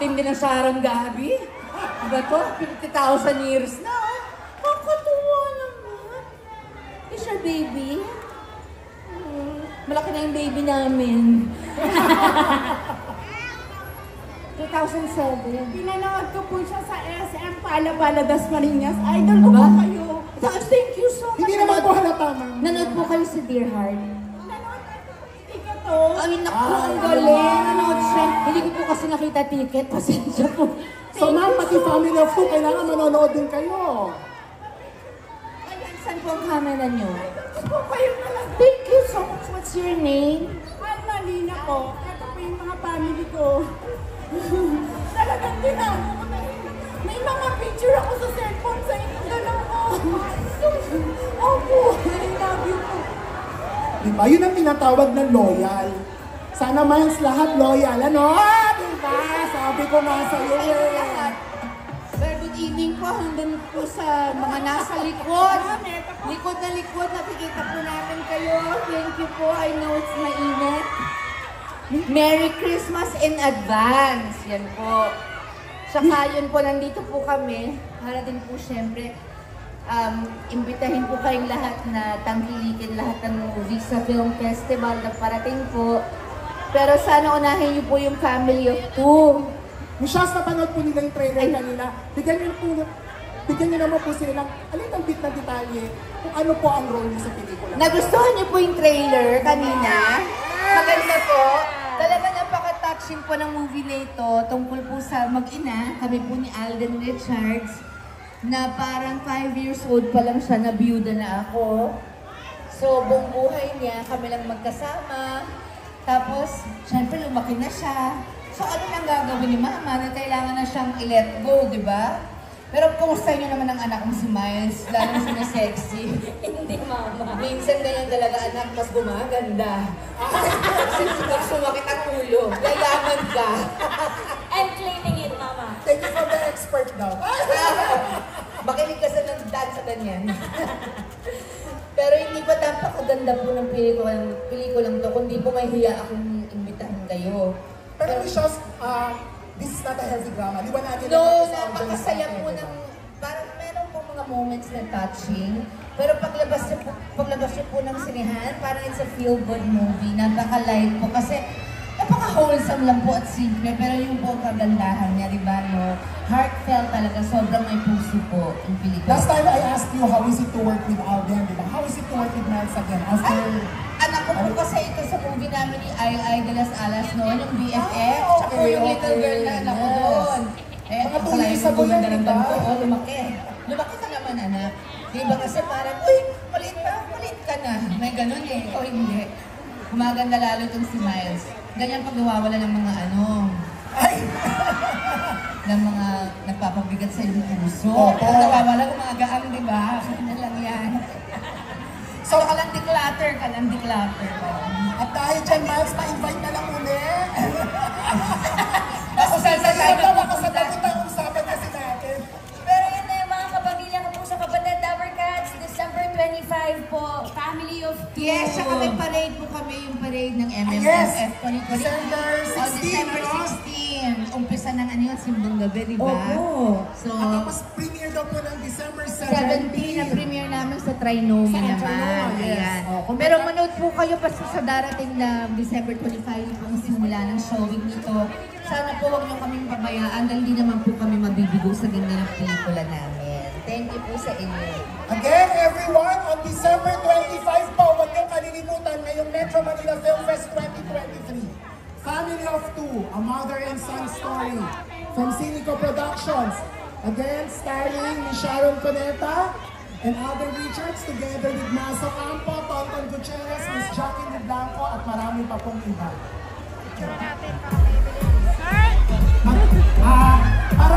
tindi ng Sharon Gabi. Diba to? 50,000 years na. Kakatuwa naman. Is your baby? Malaki na yung baby namin. 2007. Pinanood ko po siya sa SM Pala Das Marinas. Idol ko po kayo. Thank you so much. Hindi naman po halata, ma'am. Nanood po kayo sa Dear Heart. Nanood ako sa ticket to. Ay, naku, ang galing. Nanood siya. Hindi ko po kasi nakita ticket. Pasensya po. So, ma'am, pati family of two, kailangan manonood din kayo. Ayan, saan po ang camera nyo? Ito po kayo nalang. Thank you so much. What's your name? Almalina po. Ito po yung mga family ko. Talagang tinago ko na yun. May mga picture ako sa cellphone sa inyong dalawa. Opo, I love you po. Diba? Yun ang tinatawag na loyal. Sana Miles lahat loyal, ano? Diba? Sabi ko nga sa'yo eh. Very good evening po. Hanggang po sa mga nasa likod. Likod na likod. Nakikita po namin kayo. Thank you po. I know it's mainit. Merry Christmas in advance. Yan po. Saka yun po, nandito po kami. Para din po syempre, imbitahin po kayong lahat na tangkilikin lahat ng movies sa film festival na parating po. Pero sana unahin niyo po yung family of two. Michelle, napanood po nila yung trailer kanina. Bigyan niyo naman po sila ng a little bit na detalye kung ano po ang role niyo sa pelikula. Nagustuhan niyo po yung trailer kanina? Maganda po. Talaga napaka-touching po ng movie na ito tungkol po sa mag-ina. Kami po ni Alden Richards na parang 5 years old pa lang siya, na biyuda na ako. So, buong buhay niya, kami lang magkasama. Tapos, syempre lumaki na siya. So, ano nang gagawin ni Mama na kailangan na siyang i-let go, di ba? Pero kumusta niyo naman ang anak kong si Miles, lalo na sexy? Hindi, Mama. Minsan ganyan talaga anak, mas gumaganda. Pag sumakit ang ulo, yayaman ka. I'm claiming it, Mama. Thank you for the expert daw. Makinig ka sa nagdaan sa ganyan. Pero hindi pa napakaganda po ng pelikulang to, kundi po may hiya akong imbitahin kayo. Pero Michelle, this is not a heavy drama. Di ba natin No, napakasaya po ng, parang meron po mga moments na touching. Pero paglabas niyo po ng sinihan, parang it's a feel-good movie. Napaka-light po kasi napaka-wholesome lang po at simple. Pero yung po kagandahan niya, di ba, no? Heartfelt talaga, sobrang may puso po yung pelikula. Last time I asked you how is it to work with Alden, di ba? How is it to work with Miles again? After... Anak ko po kasi ito sa movie namin ni Ay de las Alas noon, yung BFF. Siya po yung little girl na anak ko doon. Eh, mga pala yung po yan, gumanda-randam diba? ko, lumaki. Lumaki ka naman, anak. Diba kasi parang, uy, maliit ka na. May ganun eh, o hindi. Gumaganda lalo itong si Miles. Ganyan pag nawawala ng mga Ay! ng mga nagpapabigat sa iyong puso. Opo. Pag nawawala, gumagaang, di ba? Ano lang yan. So, declutter. At dahil dyan, Miles, na-invite na lang ulit. Ako sa tayo Baka sa pagkutang usapan kasi natin. Pero yun na yung mga kapamilya ko po sa Kapatid Tower Cats, December 25 po, Family of Two. Yes, saka may parade po kami, yung parade ng MMFF Yes. 2020. December 16, December no? 16. Umpisa ng ano yun, simbang gabi, di ba? Opo. So, At tapos premiere daw po ng December 17 na 17. premiere namin sa Trinoma Sa naman. Trinoma, yes. Ayan. Oh, Pero manood po kayo pa sa darating na December 25 po ang simula ng showing nito. Sana po huwag niyo kaming pabayaan dahil hindi naman po kami mabibigo sa ganda ng pelikula namin. Thank you po sa inyo. Again, everyone, on December 25 po, huwag niyong kalilimutan ngayong Metro Manila Film Fest 2023. Family of Two, a mother and son story from Cinico Productions. Again, starring ni Sharon Cuneta and Alden Richards together with Maso Campo, Tonton Gutierrez, Miss Jacqueline Blanco at marami pa pong iba. Para